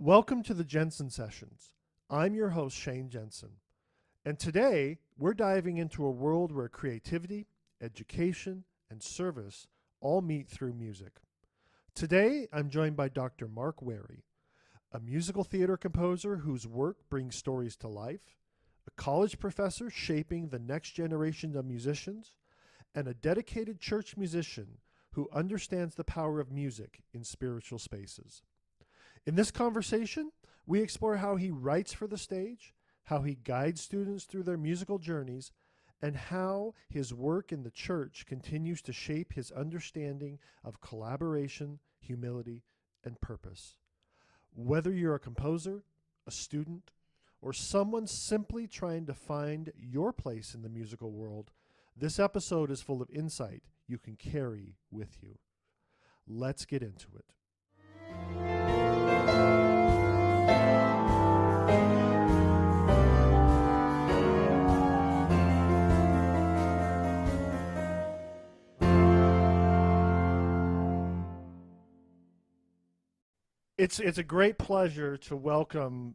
Welcome to the Jensen Sessions. I'm your host, Shane Jensen. And today, we're diving into a world where creativity, education, and service all meet through music. Today, I'm joined by Dr. Mark Wherry, a musical theater composer whose work brings stories to life, a college professor shaping the next generation of musicians, and a dedicated church musician who understands the power of music in spiritual spaces. In this conversation, we explore how he writes for the stage, how he guides students through their musical journeys, and how his work in the church continues to shape his understanding of collaboration, humility, and purpose. Whether you're a composer, a student, or someone simply trying to find your place in the musical world, this episode is full of insight you can carry with you. Let's get into it. It's a great pleasure to welcome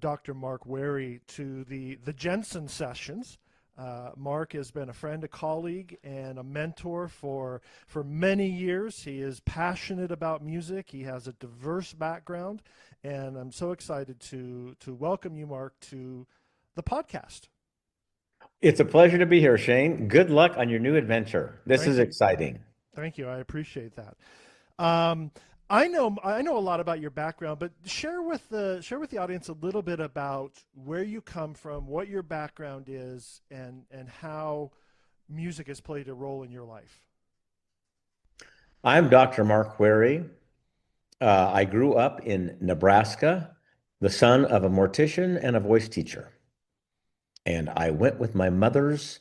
Dr. Mark Wherry to the Jensen Sessions. Mark has been a friend, a colleague, and a mentor for many years. He is passionate about music. He has a diverse background, and I'm so excited to welcome you, Mark, to the podcast. It's a pleasure to be here, Shane. Good luck on your new adventure. This Thank is you. exciting. Thank you. I appreciate that. Um, I know a lot about your background, but share with the audience a little bit about where you come from, what your background is, and how music has played a role in your life. I'm Dr. Mark Wherry. I grew up in Nebraska, the son of a mortician and a voice teacher. And I went with my mother's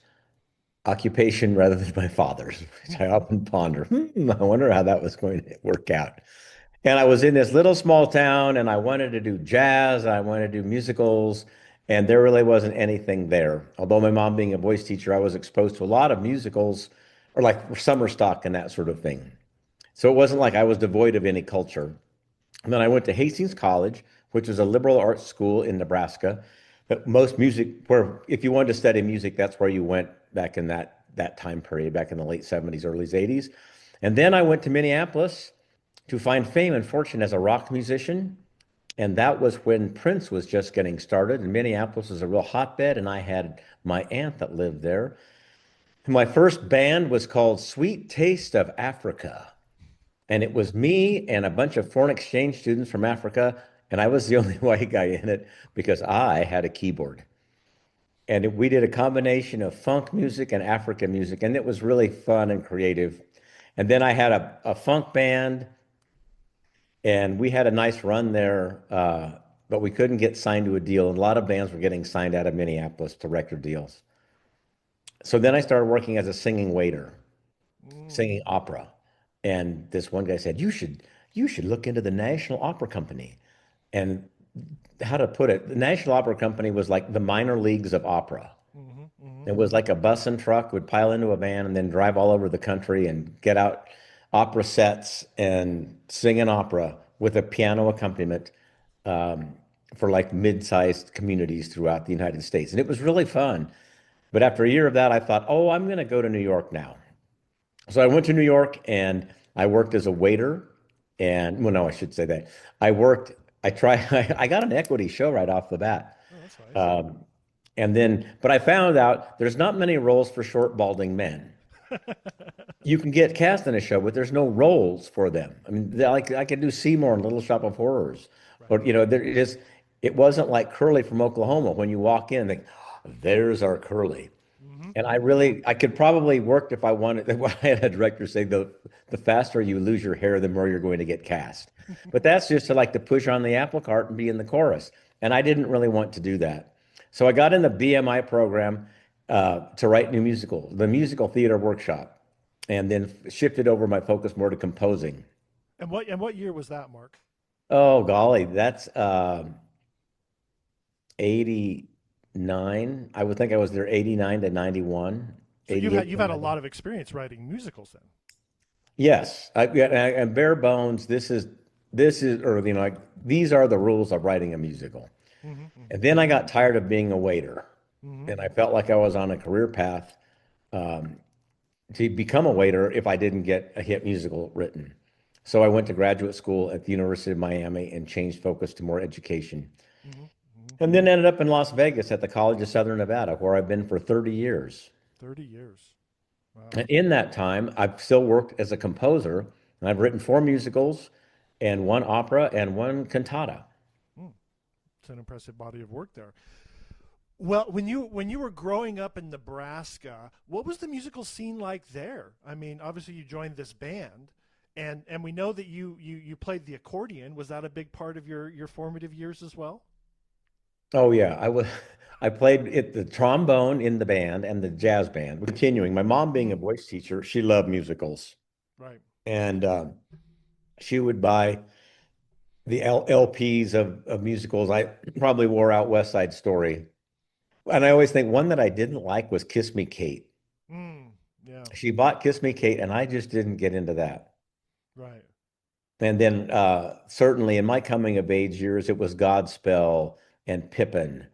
occupation rather than my father's, which I often ponder. I wonder how that was going to work out. And I was in this little small town and I wanted to do jazz, I wanted to do musicals, and there really wasn't anything there. Although my mom being a voice teacher, I was exposed to a lot of musicals or like summer stock and that sort of thing. So it wasn't like I was devoid of any culture. And then I went to Hastings College, which was a liberal arts school in Nebraska. But most music, where if you wanted to study music, that's where you went back in that time period, back in the late 70s, early 80s. And then I went to Minneapolis to find fame and fortune as a rock musician. And that was when Prince was just getting started. And Minneapolis is a real hotbed. And I had my aunt that lived there. And my first band was called Sweet Taste of Africa. And it was me and a bunch of foreign exchange students from Africa. And I was the only white guy in it because I had a keyboard. We did a combination of funk music and African music. And it was really fun and creative. And then I had a funk band and we had a nice run there, but we couldn't get signed to a deal. And a lot of bands were getting signed out of Minneapolis to record deals. So then I started working as a singing waiter, Mm. singing opera. And this one guy said, you should look into the National Opera Company. And how to put it, the National Opera Company was like the minor leagues of opera. Hmm. Hmm. It was like a bus and truck would pile into a van and then drive all over the country and get out opera sets and sing an opera with a piano accompaniment um, for like mid-sized communities throughout the United States. And it was really fun. But after a year of that, I thought, oh, I'm going to go to New York now. So I went to New York and I worked as a waiter. And well, no, I should say that. I worked, I tried, I got an equity show right off the bat. Oh, that's nice. Um, but I found out there's not many roles for short, balding men. You can get cast in a show, but there's no roles for them. I mean, like I could do Seymour and Little Shop of Horrors, Right. or there it is. It wasn't like Curly from Oklahoma when you walk in, think, there's our Curly. Hmm. And Hmm. I could probably work if I wanted. I had a director say the faster you lose your hair, the more you're going to get cast. But that's just to like to push on the apple cart and be in the chorus. And I didn't really want to do that. So I got in the BMI program to write the musical theater workshop, and then shifted over my focus more to composing. And what year was that, Mark? Oh, golly, that's 89. I would think I was there 89 to 91, So you've had 88 you've to had a 90. lot of experience writing musicals then. Yes, and bare bones. this is, or, like, these are the rules of writing a musical. Hmm. And Hmm. then I got tired of being a waiter. Hmm. And I felt like I was on a career path um, to become a waiter if I didn't get a hit musical written. So I went to graduate school at the University of Miami and changed focus to more education. Hmm. Hmm. And then ended up in Las Vegas at the College of Southern Nevada, where I've been for 30 years. 30 years. Wow. And in that time, I've still worked as a composer, and I've written four musicals and one opera and one cantata. Mm, it's an impressive body of work there. Well, when you were growing up in Nebraska, what was the musical scene like there? I mean, obviously you joined this band, and we know that you played the accordion. Was that a big part of your formative years as well? Oh yeah, I was. I played the trombone in the band and the jazz band. Continuing, my mom being a Mm, voice teacher, she loved musicals, right. and she would buy the LPs of musicals. I probably wore out West Side Story, and I always think one that I didn't like was Kiss Me Kate. Mm, yeah. She bought Kiss Me Kate, and I just didn't get into that. Right. And then certainly in my coming of age years, it was Godspell and Pippin,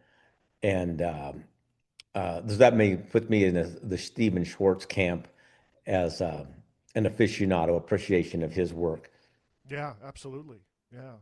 and does that may put me in the Stephen Schwartz camp as an aficionado, appreciation of his work. Yeah. Absolutely. Yeah.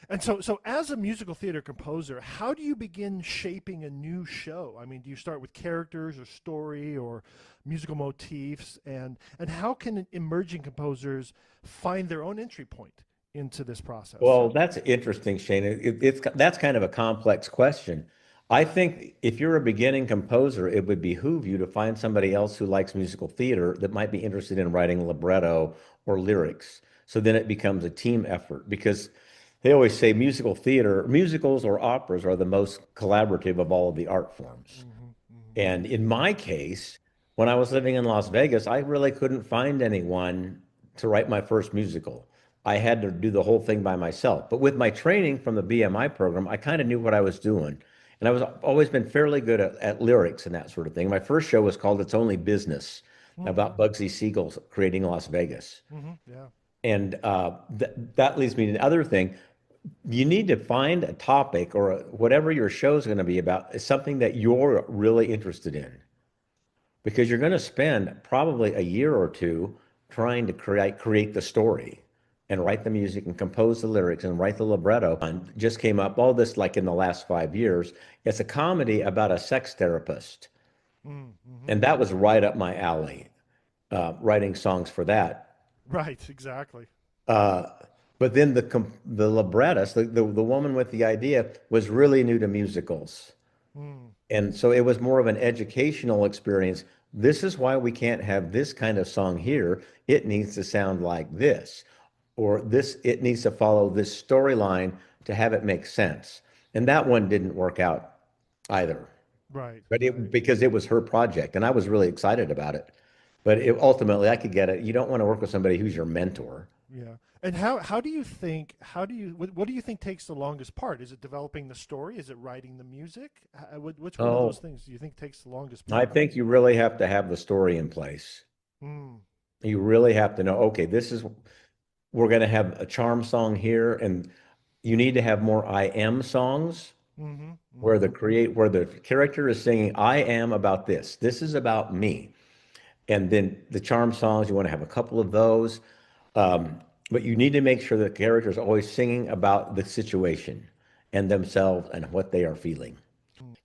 And so as a musical theater composer, how do you begin shaping a new show? I mean, do you start with characters or story or musical motifs, and how can emerging composers find their own entry point into this process? Well, that's interesting, Shane. That's kind of a complex question. I think if you're a beginning composer, it would behoove you to find somebody else who likes musical theater that might be interested in writing libretto or lyrics. So then it becomes a team effort because they always say musical theater, musicals or operas are the most collaborative of all of the art forms. Hmm. Hmm. And in my case, when I was living in Las Vegas, I really couldn't find anyone to write my first musical. I had to do the whole thing by myself. But with my training from the BMI program, I kind of knew what I was doing. And I was always been fairly good at lyrics and that sort of thing. My first show was called It's Only Business Mm. about Bugsy Siegel creating Las Vegas. Hmm. Yeah. And that leads me to the other thing. You need to find a topic or whatever your show is going to be about is something that you're really interested in because you're going to spend probably a year or two trying to create the story and write the music and compose the lyrics and write the libretto. And just came up all this like in the last 5 years. It's a comedy about a sex therapist, Mm. Hmm. and that was right up my alley. Writing songs for that. Right. Exactly. Uh, but then the librettist, the woman with the idea, was really new to musicals. Mm. And so it was more of an educational experience. This is why we can't have this kind of song here. It needs to sound like this, or this, it needs to follow this storyline to have it make sense. And that one didn't work out either. Right. But it Right. because it was her project and I was really excited about it. But ultimately I could get it. You don't want to work with somebody who's your mentor. Yeah. And how do you think what do you think takes the longest part? Is it developing the story? Is it writing the music? Which one of those Oh, things do you think takes the longest I part? think you really have to have the story in place. Mm. You really have to know, okay, this is we're going to have a charm song here, and you need to have more I am songs Mm-hmm. where Mm-hmm. the character is singing, I am about this. This is about me. And then the charm songs, you want to have a couple of those. Um, but you need to make sure that the character is always singing about the situation and themselves and what they are feeling.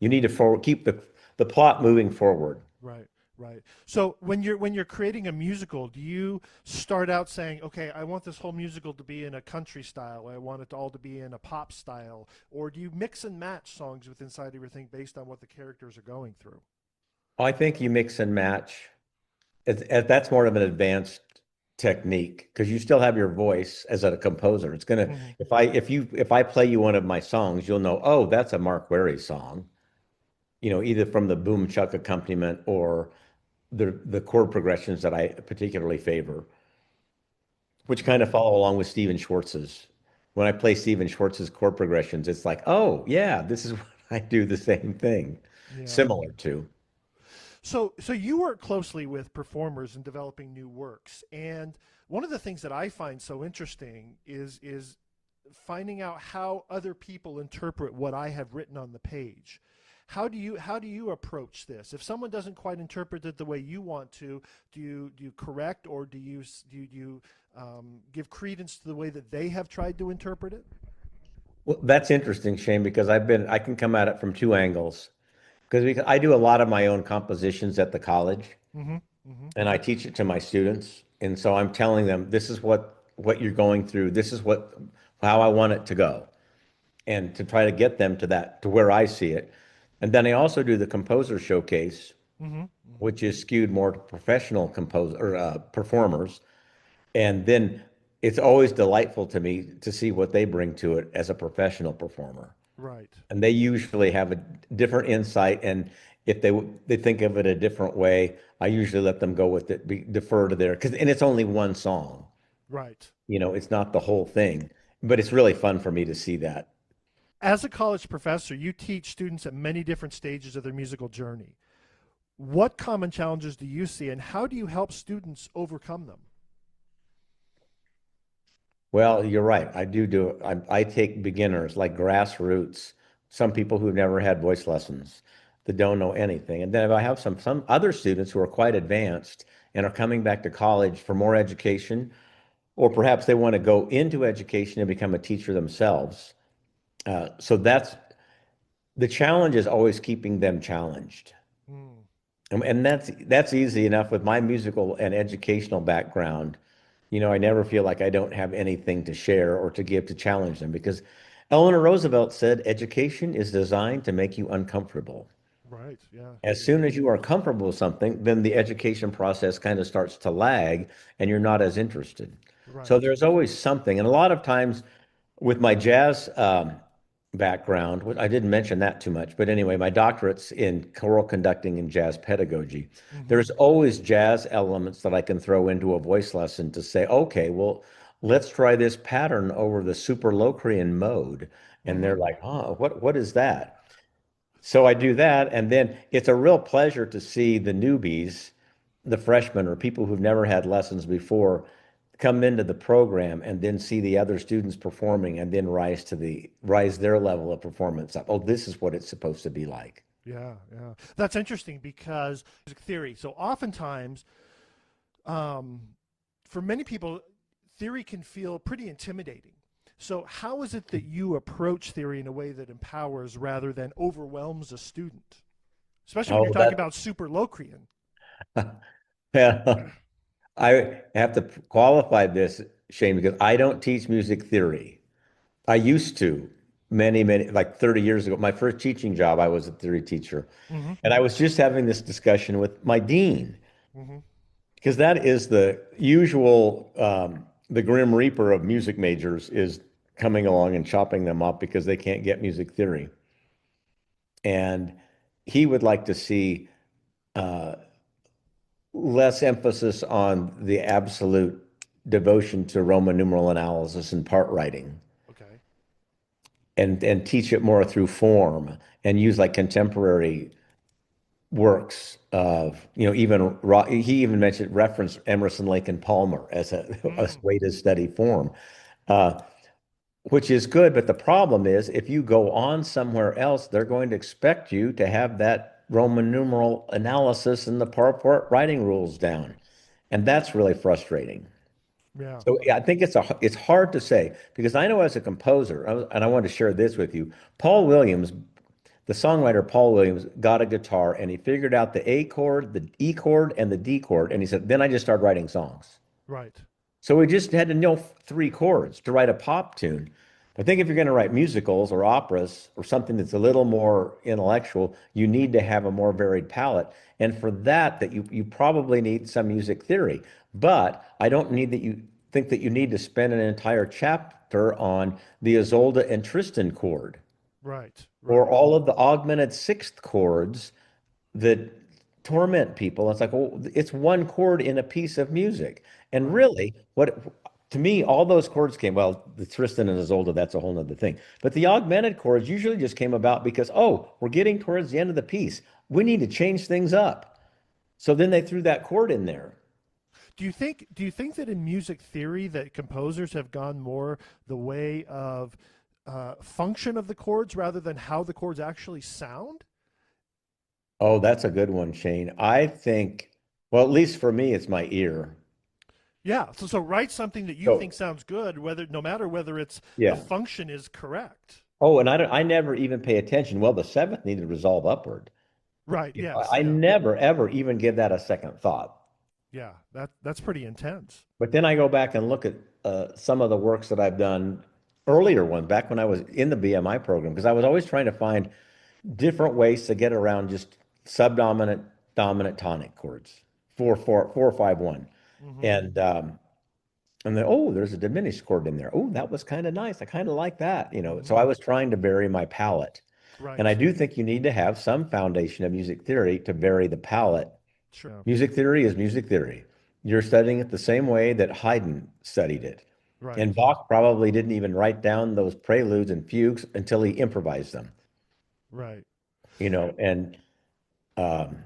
You need to keep the plot moving forward. Right, right. So when you're creating a musical, do you start out saying, "Okay, I want this whole musical to be in a country style. I want it all to be in a pop style," or do you mix and match songs with inside everything based on what the characters are going through? I think you mix and match. That's more of an advanced technique because you still have your voice as a composer. It's gonna Mm-hmm. if I play you one of my songs, you'll know, oh, that's a Mark Wherry song. Either from the boom chuck accompaniment or the chord progressions that I particularly favor, which kind of Mm-hmm. follow along with Stephen Schwartz's. When I play Stephen Schwartz's chord progressions, it's like, oh yeah, this is what I do the same thing, Yeah. similar to. So you work closely with performers in developing new works, and one of the things that I find so interesting is finding out how other people interpret what I have written on the page. How do you approach this? If someone doesn't quite interpret it the way you want to, do you correct, or do you give credence to the way that they have tried to interpret it? Well, that's interesting, Shane, because I can come at it from two angles. Because I do a lot of my own compositions at the college, Mm-hmm. Mm-hmm. and I teach it to my students. And so I'm telling them, this is what you're going through. This is how I want it to go, and to try to get them to where I see it. And then I also do the composer showcase, Mm-hmm. Mm-hmm. which is skewed more to professional composer or performers. And then it's always delightful to me to see what they bring to it as a professional performer. Right. And they usually have a different insight. And if they think of it a different way, I usually let them go with it, defer to and it's only one song. Right. It's not the whole thing, but it's really fun for me to see that. As a college professor, you teach students at many different stages of their musical journey. What common challenges do you see, and how do you help students overcome them? Well, you're right. I take beginners like grassroots, some people who've never had voice lessons that don't know anything. And then if I have some other students who are quite advanced and are coming back to college for more education, or perhaps they want to go into education and become a teacher themselves. So that's the challenge, is always keeping them challenged. Mm, And that's easy enough with my musical and educational background. I never feel like I don't have anything to share or to give to challenge them, because Eleanor Roosevelt said education is designed to make you uncomfortable. right. Yeah. As Yeah. soon as you are comfortable with something, then the education process kind of starts to lag and you're not as interested. So Right. there's always something. And a lot of times with my jazz background, I didn't mention that too much, but anyway, my doctorate's in choral conducting and jazz pedagogy. Mm-hmm. There's always jazz elements that I can throw into a voice lesson to say, okay, well, let's try this pattern over the Superlocrian mode. And Mm-hmm. they're like, oh, what is that? So I do that, and then it's a real pleasure to see the newbies, the freshmen, or people who've never had lessons before, come into the program and then see the other students performing and then rise their level of performance up. Oh, this is what it's supposed to be like. Yeah. Yeah. That's interesting because music theory. So oftentimes, um, for many people, theory can feel pretty intimidating. So, how is it that you approach theory in a way that empowers rather than overwhelms a student? Especially when you're Oh, talking about Superlocrian. yeah. I have to qualify this, Shane, because I don't teach music theory. I used to like 30 years ago. My first teaching job, I was a theory teacher. Mm-hmm. And I was just having this discussion with my dean, Mm-hmm. because that is the usual, the grim reaper of music majors is coming along and chopping them up because they can't get music theory. And he would like to see uh, less emphasis on the absolute devotion to Roman numeral analysis and part writing, Okay. and teach it more through form and use like contemporary works of, he even mentioned reference Emerson, Lake and Palmer as a Mm. way to study form, uh, which is good. But the problem is, if you go on somewhere else, they're going to expect you to have that Roman numeral analysis and the part writing rules down. And that's really frustrating. Yeah. So yeah, I think it's hard to say, because I know as a composer, and I want to share this with you, Paul Williams, the songwriter Paul Williams, got a guitar and he figured out the A chord, the E chord, and the D chord. And he said, then I just started writing songs. Right. So we just had to know three chords to write a pop tune. I think if you're going to write musicals or operas or something that's a little more intellectual, you need to have a more varied palette. And for that you probably need some music theory. But I don't need that you think that you need to spend an entire chapter on the Isolde and Tristan chord, Right. or Right. all of the augmented sixth chords that torment people. It's like, well, it's one chord in a piece of music. And Right. really, what to me, all those chords came, well, the Tristan and Isolde, that's a whole nother thing. But the augmented chords usually just came about because, oh, we're getting towards the end of the piece. We need to change things up. So then they threw that chord in there. Do you think that in music theory that composers have gone more the way of function of the chords rather than how the chords actually sound? Oh, that's a good one, Shane. I think, well, at least for me, it's my ear. Yeah. So write something that you think So, sounds good, whether no matter whether it's the yeah. function is correct. Oh, and I never even pay attention. Well, the seventh needed to resolve upward. Right. You know, Yes. I Yeah. never ever even give that a second thought. Yeah. That's pretty intense. But then I go back and look at some of the works that I've done, earlier ones, back when I was in the BMI program, because I was always trying to find different ways to get around just subdominant, dominant tonic chords, 4 4 4 5 1, Hmm. and and then, oh, there's a diminished chord in there. Oh, that was kind of nice. I kind of like that, you know. So Hmm. I was trying to vary my palette. And I Right. do think you need to have some foundation of music theory to vary the palette. Sure. Music theory is music theory. You're studying it the same way that Haydn studied it. And Right. Bach probably didn't even write down those preludes and fugues until he improvised them, Right. you know. And um,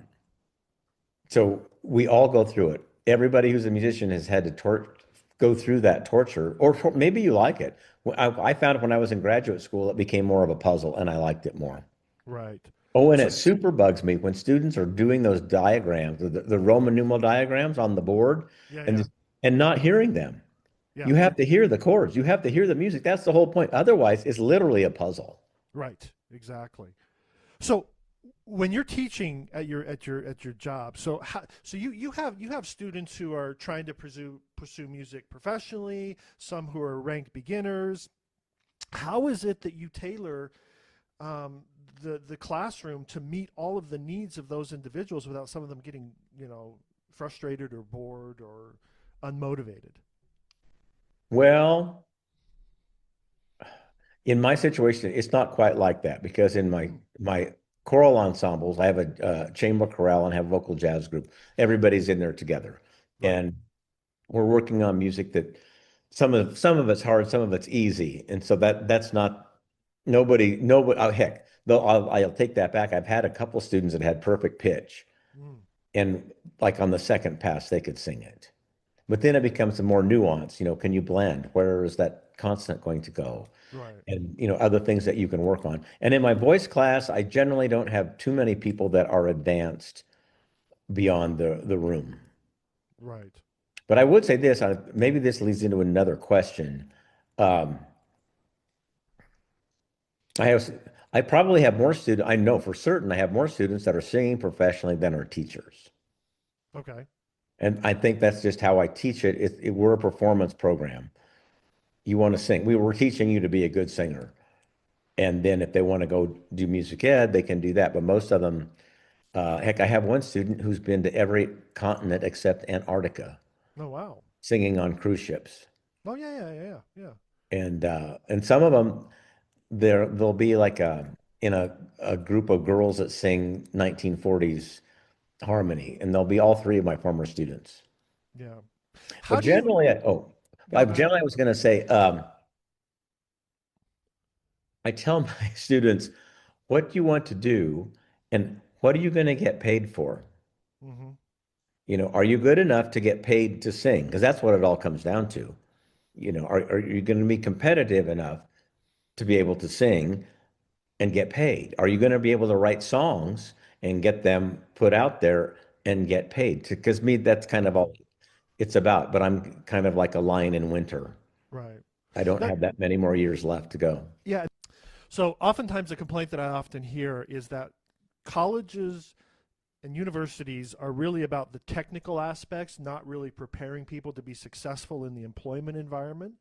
so we all go through it. Everybody who's a musician has had to go through that torture, or maybe you like it. I found when I was in graduate school, it became more of a puzzle and I liked it more. Right. Oh, and So it super bugs me when students are doing those diagrams, the Roman numeral diagrams on the board, yeah. and Yeah. just, and not hearing them. Yeah. You have to hear the chords. You have to hear the music. That's the whole point. Otherwise, it's literally a puzzle. Right. Exactly. So when you're teaching at your job, so you have students who are trying to pursue music professionally, some who are ranked beginners. How is it that you tailor um, the classroom to meet all of the needs of those individuals without some of them getting frustrated or bored or unmotivated? Well, in my situation, it's not quite like that because in my choral ensembles, I have a chamber chorale and have a vocal jazz group. Everybody's in there together, Right. and we're working on music that some of it's hard, some of it's easy, and so that's not nobody. Oh, heck, though I'll take that back. I've had a couple students that had perfect pitch, Mm, and like on the second pass, they could sing it. But then it becomes a more nuance. You know, can you blend? Where is that consonant going to go? right. And other things that you can work on. And in my voice class, I generally don't have too many people that are advanced beyond the room. Right. But I would say this, maybe this leads into another question. Um, I have, I probably have more students, I know for certain I have more students that are singing professionally than are teachers. Okay. And I think that's just how I teach it. We're a performance program. You want to sing. We're teaching you to be a good singer. And then if they want to go do music ed, they can do that. But most of them, heck, I have one student who's been to every continent except Antarctica, Oh wow. singing on cruise ships. Oh yeah, yeah, yeah, yeah, yeah. And some of them, they'll be like in a group of girls that sing 1940s harmony, and they'll be all three of my former students. Yeah. But How do you generally, go? Go ahead. I was going to say, I tell my students, what do you want to do, and what are you going to get paid for? Hmm. Are you good enough to get paid to sing? Because that's what it all comes down to. Are you going to be competitive enough to be able to sing and get paid? Are you going to be able to write songs and get them put out there and get paid? Because me, that's kind of Right. all it's about. But I'm kind of like a lion in winter. Right. I don't That have that many more years left to go. yeah. So oftentimes a complaint that I often hear is that colleges and universities are really about the technical aspects, not really preparing people to be successful in the employment environment.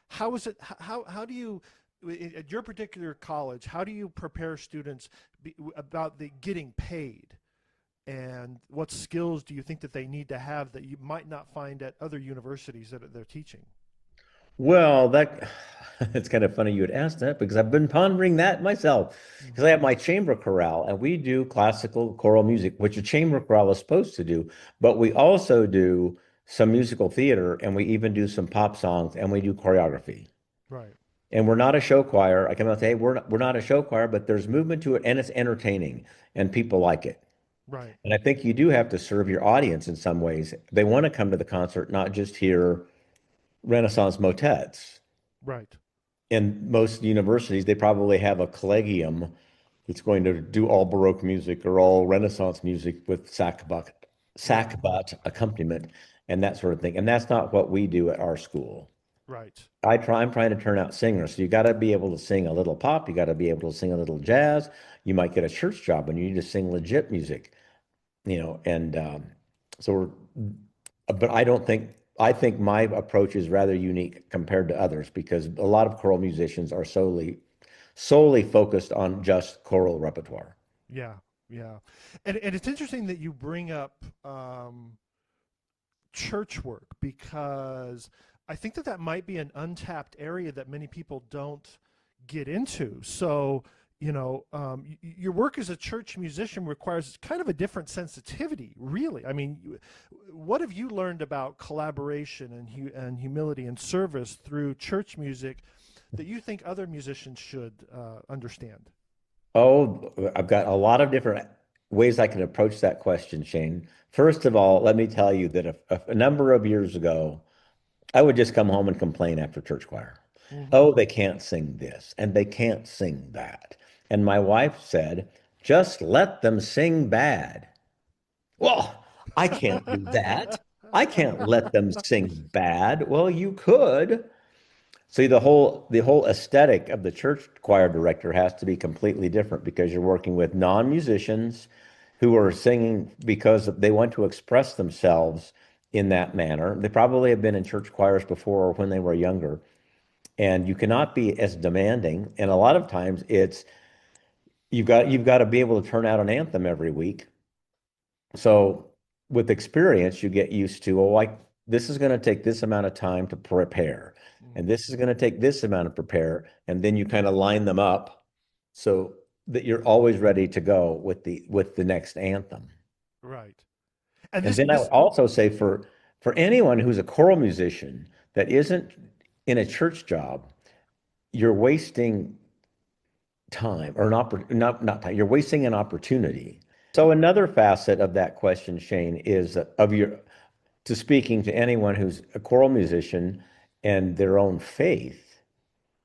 How is it? How do you, at your particular college, how do you prepare students about the getting paid, and what skills do you think that they need to have that you might not find at other universities that they're teaching? Well, that it's kind of funny you would ask that because I've been pondering that myself. Because I Hmm. have my chamber chorale and we do classical choral music, which a chamber chorale is supposed to do, but we also do some musical theater and we even do some pop songs and we do choreography. Right. And we're not a show choir. I come out and say, hey, we're not a show choir, but there's movement to it and it's entertaining and people like it. Right. And I think you do have to serve your audience in some ways. They want to come to the concert, not just hear Renaissance motets. Right. In most universities, they probably have a collegium that's going to do all Baroque music or all Renaissance music with Right. sackbut accompaniment and that sort of thing. And that's not what we do at our school. Right. I'm trying to turn out singers. So you got to be able to sing a little pop. You got to be able to sing a little jazz. You might get a church job and you need to sing legit music, and so but I think my approach is rather unique compared to others because a lot of choral musicians are solely focused on just choral repertoire. Yeah. Yeah. And it's interesting that you bring up church work because I think that that might be an untapped area that many people don't get into. So, your work as a church musician requires kind of a different sensitivity, really. I mean, what have you learned about collaboration and humility and service through church music that you think other musicians should understand? Oh, I've got a lot of different ways I can approach that question, Shane. First of all, let me tell you that a number of years ago, I would just come home and complain after church choir. Hmm. Oh, they can't sing this and they can't sing that. And my wife said, just let them sing bad. Well, I can't do that. I can't let them sing bad. Well, you could. See, the whole aesthetic of the church choir director has to be completely different because you're working with non-musicians who are singing because they want to express themselves in that manner. They probably have been in church choirs before or when they were younger, and you cannot be as demanding. And a lot of times it's you've got to be able to turn out an anthem every week. So with experience, you get used to, oh, this is going to take this amount of time to prepare, and Hmm. this is going to take this amount of prepare, and then you kind of line them up so that you're always ready to go with the next anthem. Right. And And this then I would this also say for anyone who's a choral musician that isn't in a church job, you're wasting time or not time, you're wasting an opportunity. So another facet of that question, Shane, is of your to speaking to anyone who's a choral musician and their own faith,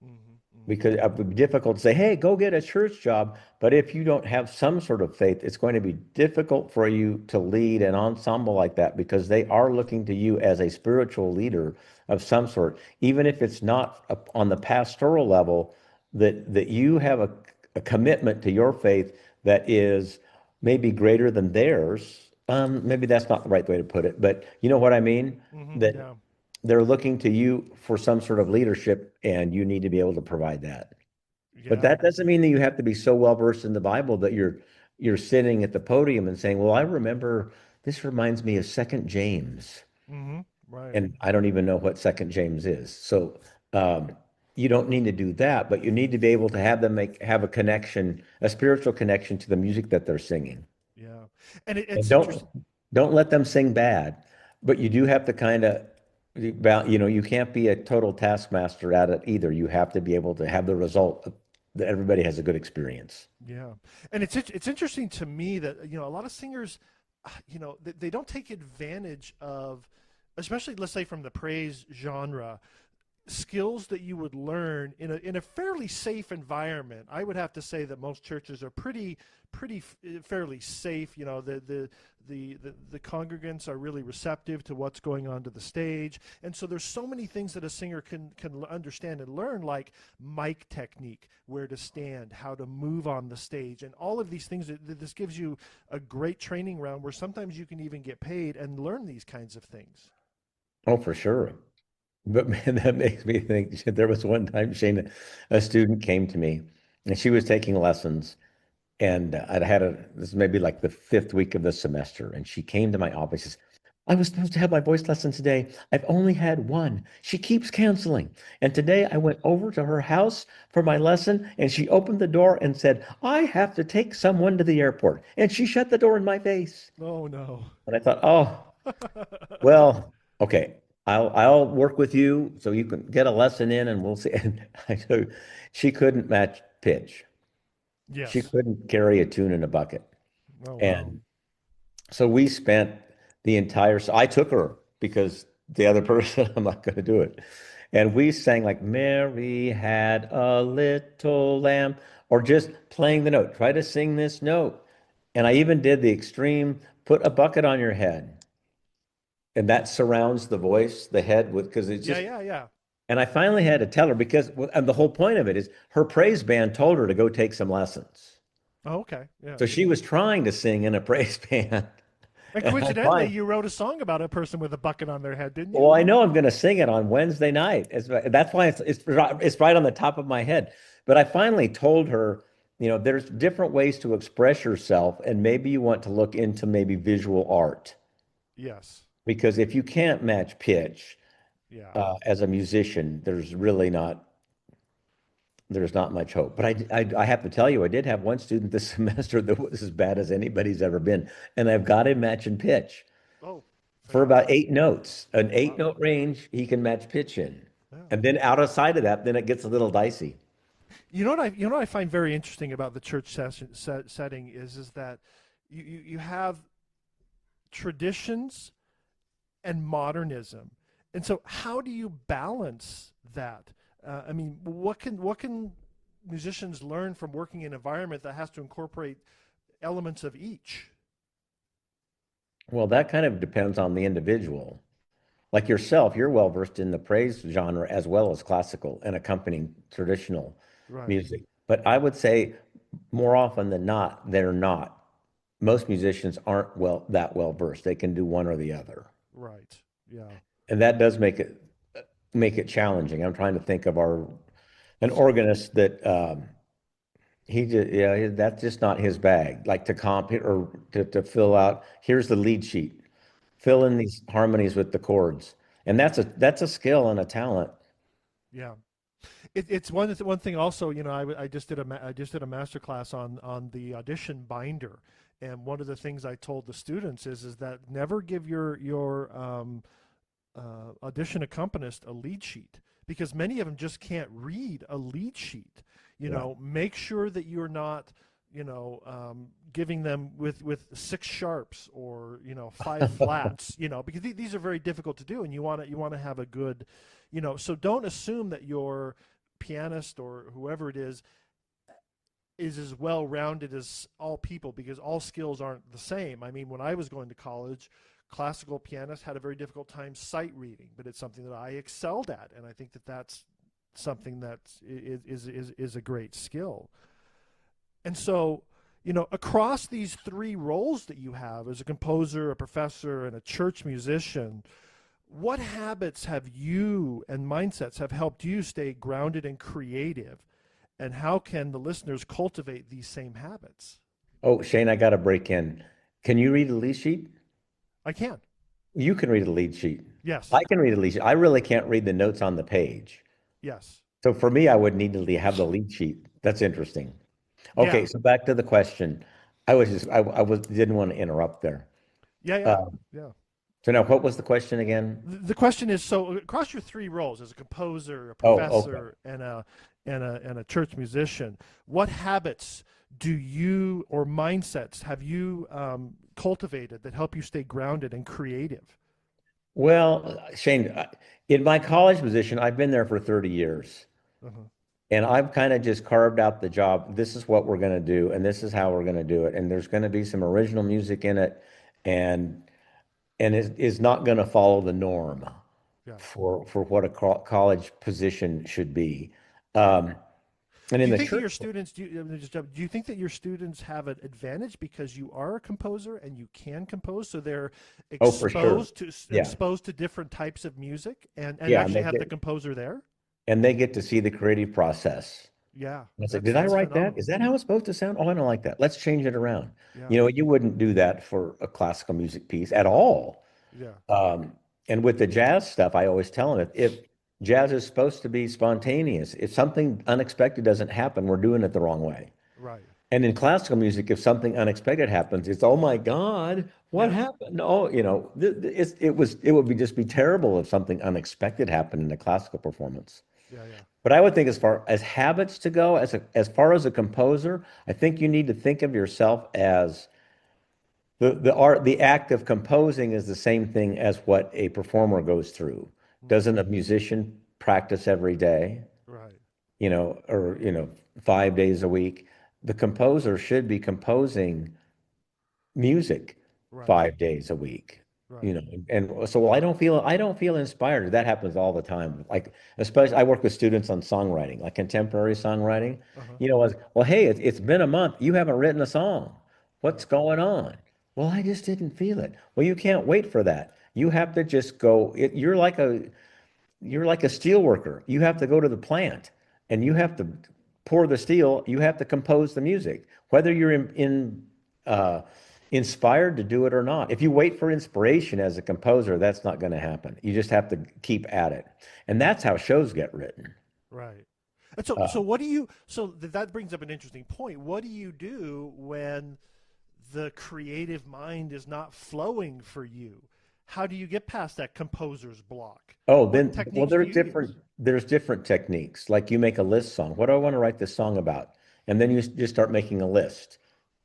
Hmm. Hmm. because it would be difficult to say, hey, go get a church job. But if you don't have some sort of faith, it's going to be difficult for you to lead an ensemble like that because they are looking to you as a spiritual leader of some sort, even if it's not on the pastoral level, that you have a commitment to your faith that is maybe greater than theirs. Maybe that's not the right way to put it, but you know what I mean? Hmm. That Yeah. they're looking to you for some sort of leadership, and you need to be able to provide that. But Yeah. that doesn't mean that you have to be so well versed in the Bible that you're sitting at the podium and saying, "Well, I remember this reminds me of Second James," Hmm. Right. and I don't even know what Second James is. So um, you don't need to do that, but you need to be able to have them have a connection, a spiritual connection to the music that they're singing. Yeah. And And it's interesting. don't let them sing bad, but you do have to kind of you can't be a total taskmaster at it either. You have to be able to have the result that everybody has a good experience. Yeah, and it's interesting to me that a lot of singers, they don't take advantage of, especially let's say from the praise genre, skills that you would learn in a fairly safe environment. I would have to say that most churches are fairly safe. The congregants are really receptive to what's going on to the stage, and so there's so many things that a singer can understand and learn, like mic technique, where to stand, how to move on the stage, and all of these things. This gives you a great training ground where sometimes you can even get paid and learn these kinds of things. Oh, for sure. But man, that makes me think there was one time, Shane, a student came to me and she was taking lessons. And I'd had this is maybe like the fifth week of the semester. And she came to my office. She says, I was supposed to have my voice lesson today. I've only had one. She keeps canceling. And today I went over to her house for my lesson and she opened the door and said, I have to take someone to the airport. And she shut the door in my face. Oh no. And I thought, oh, well, okay. I'll work with you so you can get a lesson in and we'll see. And I know she couldn't match pitch. She Yes. couldn't carry a tune in a bucket. Oh wow. And So we spent the entire, so I took her because the other person, I'm not going to do it. And we sang like Mary had a little lamb, or just playing the note. Try to sing this note. And I even did the extreme, put a bucket on your head. And that surrounds the voice, the head with, because it's Yeah, just, yeah, yeah. and I finally had to tell her because, and the whole point of it is her praise band told her to go take some lessons. Oh, okay, yeah. So she was trying to sing in a praise band. And And I coincidentally, find, you wrote a song about a person with a bucket on their head, didn't you? well, I know I'm going to sing it on Wednesday night. That's why it's right on the top of my head. But I finally told her, there's different ways to express yourself, and maybe you want to look into maybe visual art. Yes. Because if you can't match pitch Yeah. as a musician, there's not much hope. But I have to tell you, I did have one student this semester that was as bad as anybody's ever been, and I've got him matching pitch Oh, for about fantastic. 8 notes. An eight Wow. note range, he can match pitch in, Yeah. and then outside of that, then it gets a little dicey. You know what I find very interesting about the church setting is that you have traditions and modernism, and so how do you balance that? I mean, what can musicians learn from working in an environment that has to incorporate elements of each? Well, that kind of depends on the individual. Like yourself, you're well versed in the praise genre as well as classical and accompanying traditional Right, music. But I would say more often than not, they're not. Most musicians aren't that well versed. They can do one or the other. right, yeah, And that does make it challenging. I'm trying to think of an organist that he just yeah, that's just not his bag. Like to comp or to fill out, here's the lead sheet. Fill right, in these harmonies with the chords. And that's a skill and a talent. yeah. It's one thing also. I just did I just did a master class on the audition binder, and one of the things I told the students is that never give your audition accompanist a lead sheet, because many of them just can't read a lead sheet. Yeah. Make sure that you're not giving them with six sharps or five flats. Because these are very difficult to do, and you want to have a good. So don't assume that your pianist or whoever it is as well rounded as all people, because all skills aren't the same. I mean, when I was going to college, classical pianists had a very difficult time sight reading, but it's something that I excelled at, and I think that that's something that is a great skill. And so, across these three roles that you have as a composer, a professor, and a church musician, what habits have you and mindsets have helped you stay grounded and creative? And how can the listeners cultivate these same habits? Oh, Shane, I got to break in. Can you read a lead sheet? I can. You can read a lead sheet. Yes. I can read a lead sheet. I really can't read the notes on the page. Yes. So for me, I would need to have the lead sheet. That's interesting. Okay, Yeah. so back to the question. I didn't want to interrupt there. Yeah. Yeah. Uh, Yeah. so now what was the question again? The question is, so across your three roles as a composer, a Oh, okay. professor, and a church musician, what habits do you or mindsets have you cultivated that help you stay grounded and creative? Well, Shane, in my college position, I've been there for 30 years. Uh-huh. And I've kind of just carved out the job. This is what we're going to do, and this is how we're going to do it. And there's going to be some original music in it, and it is not going to follow the norm Yeah. for what a college position should be. Um, and Do in you the think that church, your students do you think that your students have an advantage because you are a composer and you can compose, so they're oh, for sure, yeah, exposed to different types of music and yeah, and actually have the composer there? they get to see the creative process. Yeah, And it's like, that's did I that's write that? Is phenomenal. that how it's supposed to sound? Oh, I don't like that. Let's change it around. Yeah, You wouldn't do that for a classical music piece at all. yeah, Um, and with the jazz stuff, I always tell them if jazz is supposed to be spontaneous, if something unexpected doesn't happen, we're doing it the wrong way. right. And in classical music, if something unexpected happens, it's oh my God, what Yeah, happened? No, it would just be terrible if something unexpected happened in a classical performance. yeah, yeah. But I would think as far as habits to go, as far as a composer, I think you need to think of yourself as the act of composing is the same thing as what a performer goes through. Hmm. Doesn't a musician practice every day, Right. or 5 days a week? The composer should be composing music Right. 5 days a week. Right. And so I don't feel inspired. That happens all the time. Like, especially I work with students on songwriting, like contemporary songwriting. Uh-huh. Well, hey, it's been a month. You haven't written a song. What's Right. going on? Well, I just didn't feel it. Well, you can't wait for that. You have to just go. You're like a steel worker. You have to go to the plant and you have to pour the steel. You have to compose the music, whether you're uh, inspired to do it or not. If you wait for inspiration as a composer, that's not going to happen. You just have to keep at it. And that's how shows get written. Right. And so Uh, what do you, so that brings up an interesting point. What do you do when the creative mind is not flowing for you? How do you get past that composer's block? oh, What well, techniques do there's you different use? there's different techniques. Like you make a list song. What do I want to write this song about? And then you just start making a list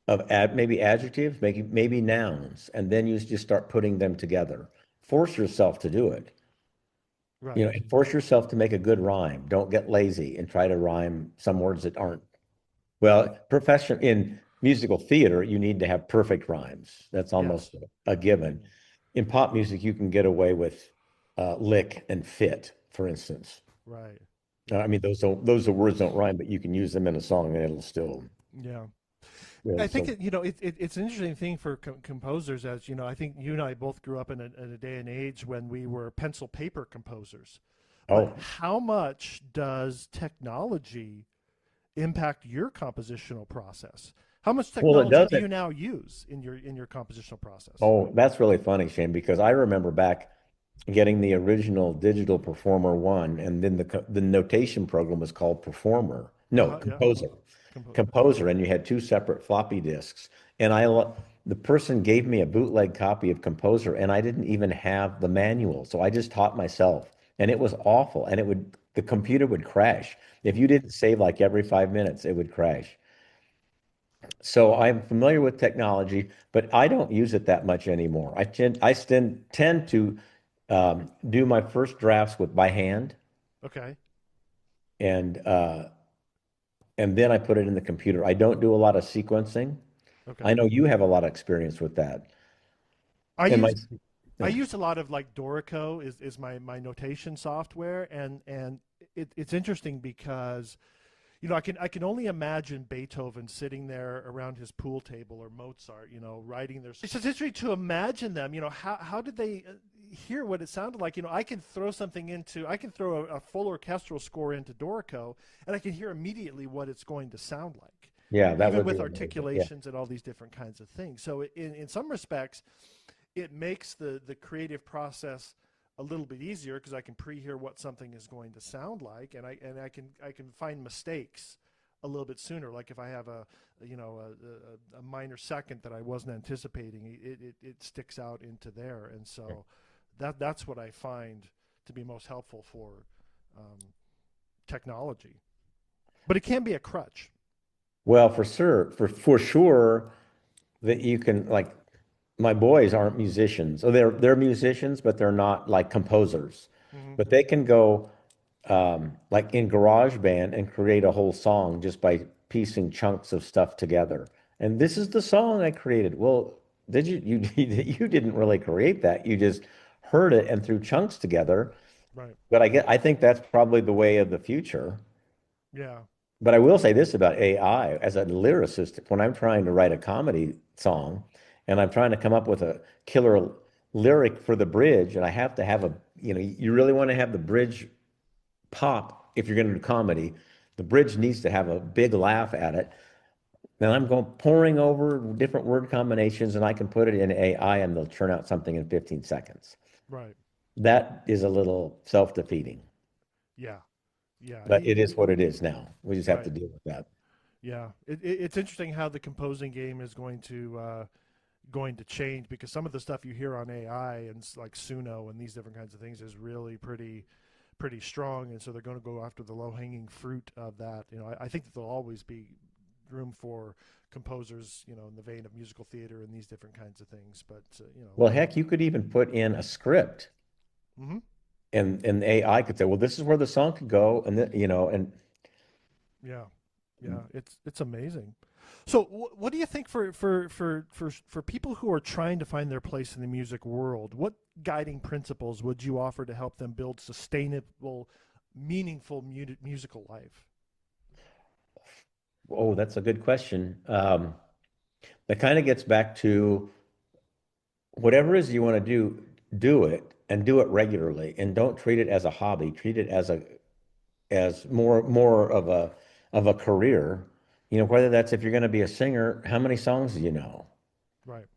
of maybe adjectives, maybe nouns, and then you just start putting them together. Force yourself to do it. Right. And force yourself to make a good rhyme. Don't get lazy and try to rhyme some words that aren't. Well, profession in musical theater, you need to have perfect rhymes. That's almost Yes. a given. Mhm. In pop music, you can get away with lick and fit, for instance. Right. I Right. mean, those words don't rhyme, but you can use them in a song and it'll still. Yeah. Yeah, I think so, that, it's an interesting thing for composers, as you know. I think you and I both grew up in a day and age when we were pencil paper composers. But oh, how much does technology impact your compositional process? How much well, it technology do doesn't. you now use in your compositional process? Oh, that's really funny, Shane, because I remember back getting the original digital Performer one, and then the notation program was called Performer. No, Yeah. Composer. Composer. Composer, and you had two separate floppy disks. And the person gave me a bootleg copy of Composer, and I didn't even have the manual, so I just taught myself, and it was awful. And the computer would crash if you didn't save like every 5 minutes, it would crash. So I'm familiar with technology, but I don't use it that much anymore. I tend to do my first drafts by hand, Okay. and then I put it in the computer. I don't do a lot of sequencing. I Okay. know you have a lot of experience with that. I And my use I use a lot of like Dorico is my notation software, and it's interesting because I can only imagine Beethoven sitting there around his pool table, or Mozart, writing their. It's just interesting to imagine them. How did they hear what it sounded like? I can throw a full orchestral score into Dorico, and I can hear immediately what it's going to sound like, Yeah, that even would with be amazing. Yeah. articulations and all these different kinds of things. So in some respects, it makes the creative process a little bit easier because I can pre-hear what something is going to sound like, and I can find mistakes a little bit sooner. Like if I have a minor second that I wasn't anticipating, it sticks out into there, and so that's what I find to be most helpful for um, technology. But it can be a crutch. Well, for sure that you can, like, my boys aren't musicians. So they're musicians, but they're not like composers. Hmm. But they can go like in GarageBand and create a whole song just by piecing chunks of stuff together. And this is the song I created. Well, did you didn't really create that. You just heard it and threw chunks together. Right. But I think that's probably the way of the future. Yeah. But I will say this about AI as a lyricist, when I'm trying to write a comedy song and I'm trying to come up with a killer lyric for the bridge, and I have to have you really want to have the bridge pop if you're going to do comedy. The bridge needs to have a big laugh at it. Then I'm going pouring over different word combinations and I can put it in AI and they'll churn out something in 15 seconds. Right. That is a little self-defeating, Yeah. Yeah. but it is what it is now. We just have to Right. deal with that. Yeah, it's interesting how the composing game is going to change, because some of the stuff you hear on AI and like Suno and these different kinds of things is really pretty strong, and so they're going to go after the low hanging fruit of that. I think that there'll always be room for composers, in the vein of musical theater and these different kinds of things. But Well, heck, you could even put in a script hmm and AI could say, well, this is where the song could go. And then, and yeah, yeah, it's amazing. So, what do you think for people who are trying to find their place in the music world? What guiding principles would you offer to help them build sustainable, meaningful musical life? oh, that's a good question. That kind of gets back to whatever it is you want to do, do it and do it regularly and don't treat it as a hobby. Treat it as more of a career. Whether that's if you're going to be a singer, how many songs do you know? Right.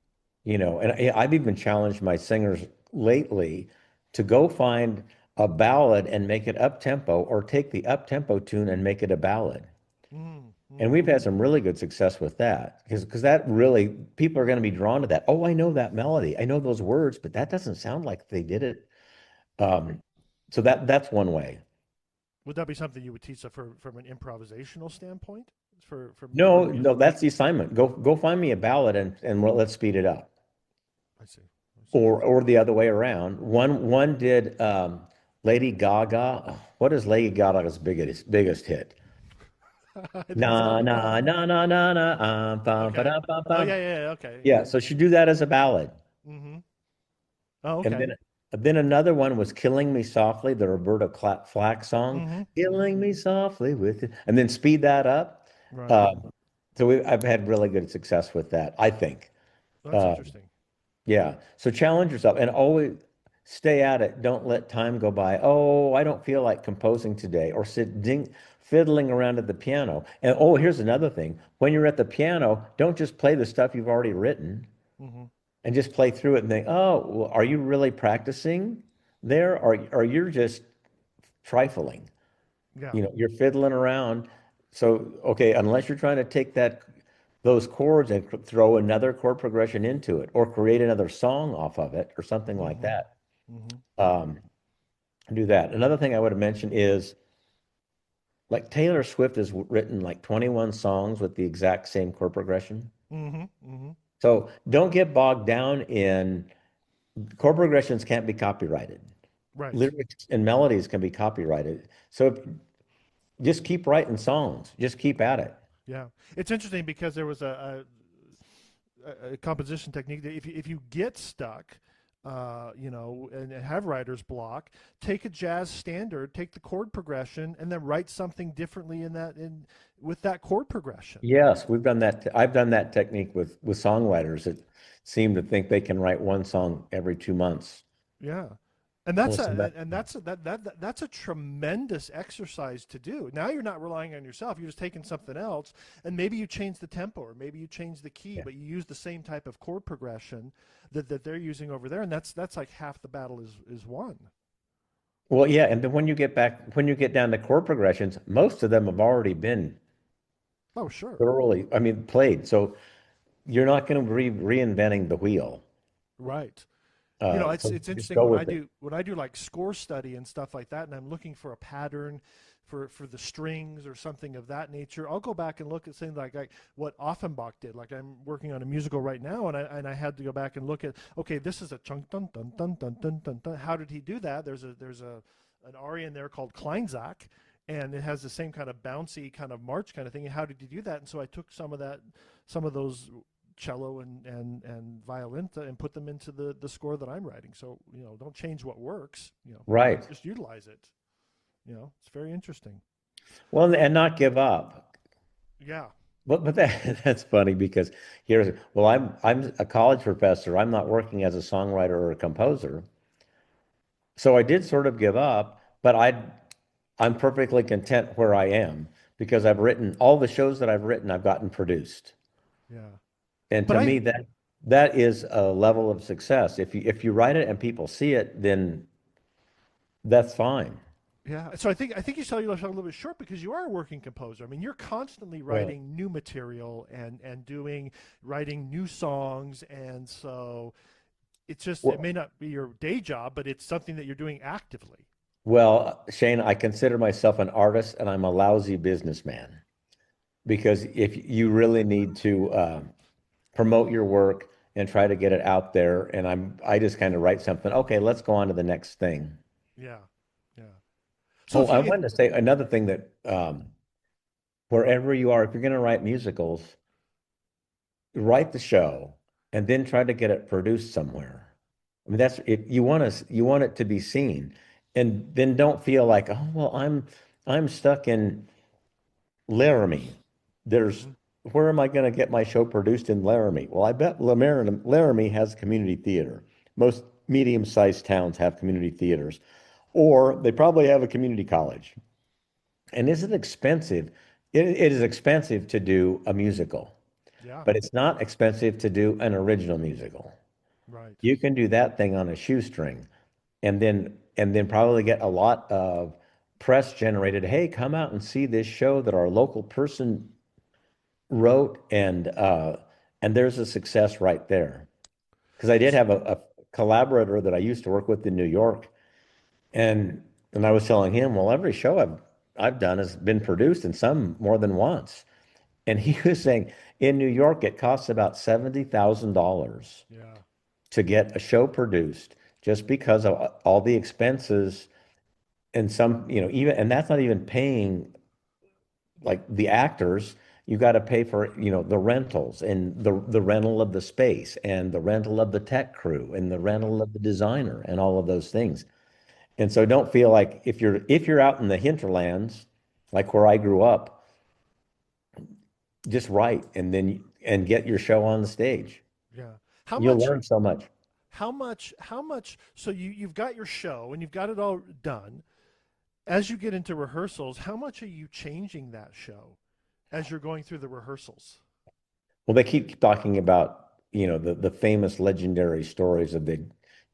And I've even challenged my singers lately to go find a ballad and make it up tempo or take the up tempo tune and make it a ballad. And we've Mm-hmm. had some really good success with that because that really people are going to be drawn to that. Oh, I know that melody. I know those words, but that doesn't sound like they did it. Um, so that's one way. Would that be something you would teach from an improvisational standpoint for No, music? no, that's the assignment. Go find me a ballad and let's speed it up. I see. I see. Or the other way around. One did Lady Gaga. What is Lady Gaga's biggest hit? That's Na na na na na na bum ba okay. da bum Oh bum. yeah, yeah, yeah, okay, Yeah, yeah. so she do that as a ballad. Mm-hmm. Oh, And okay. then another one was Killing Me Softly, the Flack song. Mm-hmm. Killing Mm-hmm. Me Softly with it. And then speed that up. Right. Um, so I've had really good success with that, I think. That's Uh, interesting. yeah. So challenge yourself and always stay at it. Don't let time go by. Oh, I don't feel like composing today, or fiddling around at the piano. And oh, here's another thing. When you're at the piano, don't just play the stuff you've already written Mm-hmm. and just play through it and think, oh, well, are you really practicing there? Or you're just trifling? Yeah. You're fiddling around. So, okay, unless you're trying to take those chords and throw another chord progression into it or create another song off of it or something like Mm-hmm. that, Mm-hmm. um, do that. Another thing I would have mentioned is like Taylor Swift has written like 21 songs with the exact same chord progression. Mm-hmm. Mm-hmm. So don't get bogged down in chord progressions can't be copyrighted. Right. Lyrics and melodies can be copyrighted. So just keep writing songs. Just keep at it. Yeah. It's interesting because there was a composition technique that if you get stuck, and have writer's block, take a jazz standard, take the chord progression, and then write something differently in with that chord progression. Yes, we've done that. I've done that technique with songwriters that seem to think they can write one song every 2 months. Yeah. And Well, that's so that, that's a tremendous exercise to do. Now you're not relying on yourself. You're just taking something else, and maybe you change the tempo, or maybe you change the key, yeah. but you use the same type of chord progression that they're using over there, and that's like half the battle is won. Well, yeah, and then when you get down to chord progressions, most of them have already been Oh, sure. thoroughly, I mean, played. So you're not going to be reinventing the wheel. Right. It's So it's just interesting go with it. when I do like score study and stuff like that, and I'm looking for a pattern for the strings or something of that nature. I'll go back and look at things like what Offenbach did. Like I'm working on a musical right now, and I had to go back and look at, okay, this is a chunk dun dun dun dun dun dun dun. How did he do that? There's a an aria in there called Kleinzach, and it has the same kind of bouncy kind of march kind of thing. How did he do that? And so I took some of those cello and violin and put them into the score that I'm writing. So don't change what works. Right. Just utilize it. It's very interesting. Well, and not give up. Yeah. But that's funny because well, I'm a college professor. I'm not working as a songwriter or a composer. So I did sort of give up, but I'm perfectly content where I am because I've written all the shows that I've written, I've gotten produced. Yeah. And But to I me, that is a level of success. If you write it and people see it, then that's fine. Yeah. So I think you sell yourself a little bit short because you are a working composer. I mean, you're constantly Well, writing new material and doing writing new songs, and so it well, may not be your day job, but it's something that you're doing actively. well, Shane, I consider myself an artist and I'm a lousy businessman. because if you really need to promote your work and try to get it out there, and I just kind of write something. Okay, let's go on to the next thing. Yeah. Yeah. So Oh, if I you, if, wanted to say another thing that wherever you are, if you're going to write musicals, write the show and then try to get it produced somewhere. I mean, that's it. You want it to be seen, and then don't feel like, oh, well, I'm stuck in Laramie. There's Mhm. Where am I going to get my show produced in Laramie? Well, I bet Laramie has community theater. Most medium-sized towns have community theaters, or they probably have a community college. And is it expensive? It is expensive to do a musical, Yeah. but it's not expensive to do an original musical. Right. You can do that thing on a shoestring and then probably get a lot of press generated. Hey, come out and see this show that our local person wrote, and there's a success right there. Because I did S- have a collaborator that I used to work with in New York, and I was telling him, well, every show I've done has been produced, and some more than once. And he was saying in New York it costs about $70,000 Yeah. to get a show produced just because of all the expenses and some, even, and that's not even paying like the actors. You got to pay for, the rentals and the rental of the space and the rental of the tech crew and the Yeah. rental of the designer and all of those things. And so don't feel like if you're out in the hinterlands, like where I grew up, just write and get your show on the stage. Yeah. How You'll much learn so much. how much so you've got your show and you've got it all done. As you get into rehearsals, how much are you changing that show as you're going through the rehearsals? Well, they keep talking about, the famous legendary stories of they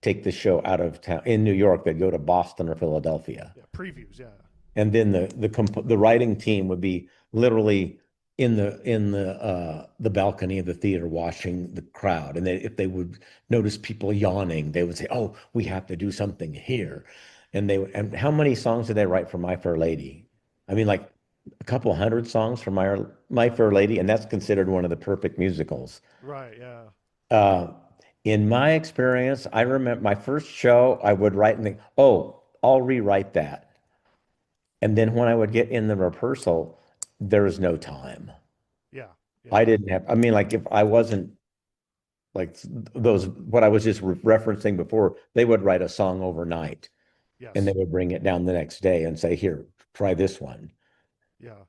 take the show out of town in New York, they'd go to Boston or Philadelphia. Yeah, previews, yeah. And then the writing team would be literally in the balcony of the theater watching the crowd. And if they would notice people yawning, they would say, "Oh, we have to do something here." And how many songs did they write for My Fair Lady? I mean, like a couple hundred songs for My Fair Lady, and that's considered one of the perfect musicals. Right, yeah. Uh, in my experience, I remember my first show, I would write and think, "Oh, I'll rewrite that." And then when I would get in the rehearsal, there was no time. Yeah. Yeah. I didn't have, I mean, like if I wasn't like those, what I was just referencing before, they would write a song overnight and they Yes. would bring it down the next day and say, here, try this one. Yeah.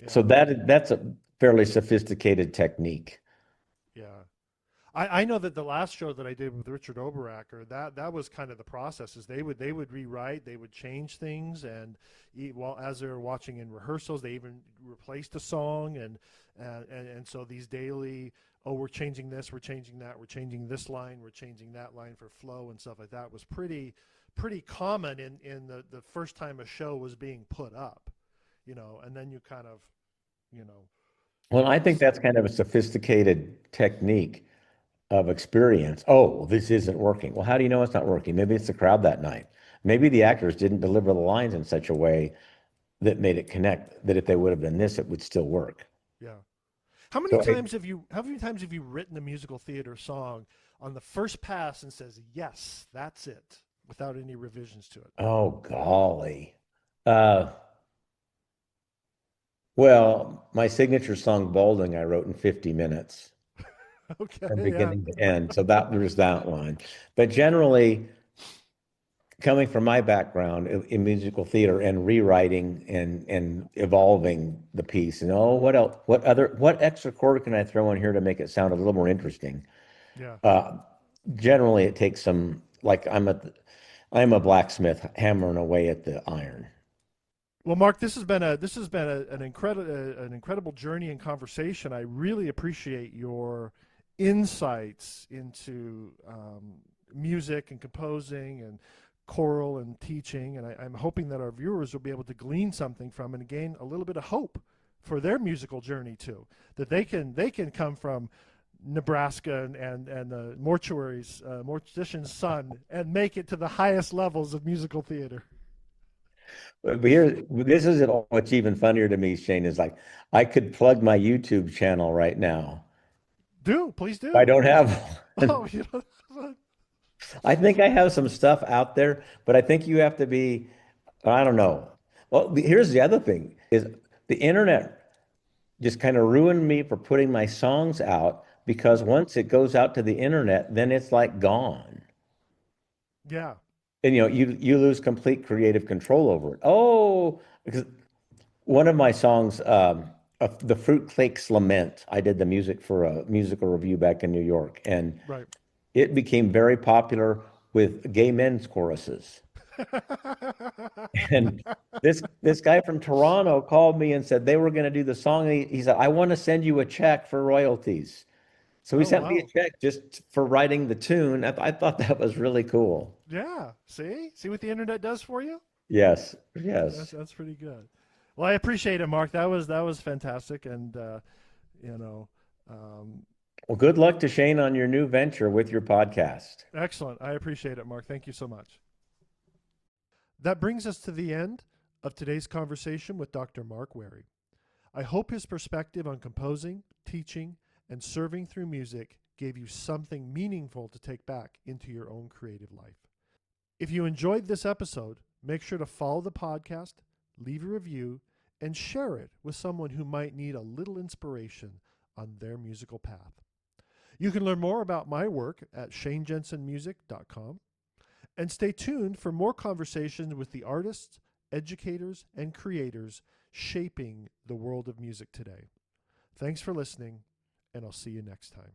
So Yeah. that's a fairly sophisticated technique. Yeah. I know that the last show that I did with Richard Oberacker, that was kind of the process. Is they would rewrite, they would change things, and while as they were watching in rehearsals, they even replaced a song, and so these daily, oh, we're changing this, we're changing that, we're changing this line, we're changing that line for flow and stuff like that was pretty common in the first time a show was being put up, and then you kind of, you know, Well, I think that's settle kind in. of a sophisticated technique of experience. Oh, well, this isn't working. Well, how do you know it's not working? Maybe it's the crowd that night. Maybe the actors didn't deliver the lines in such a way that made it connect, that if they would have done this, it would still work. Yeah. How many times have you written a musical theater song on the first pass and says, "Yes, that's it," without any revisions to it? Oh, golly. Uh, well, my signature song, Balding, I wrote in 50 minutes Okay, from yeah. beginning to end. So there's that one. But generally, coming from my background in musical theater and rewriting and evolving the piece, and oh, what else? What extra chord can I throw in here to make it sound a little more interesting? Yeah. Uh, Generally, it takes some, like I'm a blacksmith hammering away at the iron. Well, Mark, this has been an incredible journey and conversation. I really appreciate your insights into music and composing and choral and teaching, and I'm hoping that our viewers will be able to glean something from and gain a little bit of hope for their musical journey too. That they can come from Nebraska and the mortuary's mortician's son and make it to the highest levels of musical theater. But here, this is what's even funnier to me, Shane, is like I could plug my YouTube channel right now. Do please I do. don't have Oh, one. you know, I think I have some stuff out there, but I think you have to be, I don't know. Well, here's the other thing is the internet just kind of ruined me for putting my songs out because once it goes out to the internet, then it's like gone. yeah. And you lose complete creative control over it. Oh, because one of my songs, the Fruitcake's Lament, I did the music for a musical review back in New York, and Right. it became very popular with gay men's choruses. And this guy from Toronto called me and said they were going to do the song. He said, "I want to send you a check for royalties." So he Oh, sent me a wow. check just for writing the tune. I thought that was really cool. Yeah. See what the internet does for you. Yes, That's yes. that's pretty good. Well, I appreciate it, Mark. That was fantastic, and you know, um, Well, good luck to Shane on your new venture with your podcast. excellent. I appreciate it, Mark. Thank you so much. That brings us to the end of today's conversation with Dr. Mark Wherry. I hope his perspective on composing, teaching, and serving through music gave you something meaningful to take back into your own creative life. If you enjoyed this episode, make sure to follow the podcast, leave a review, and share it with someone who might need a little inspiration on their musical path. You can learn more about my work at shanejensenmusic.com and stay tuned for more conversations with the artists, educators, and creators shaping the world of music today. Thanks for listening, and I'll see you next time.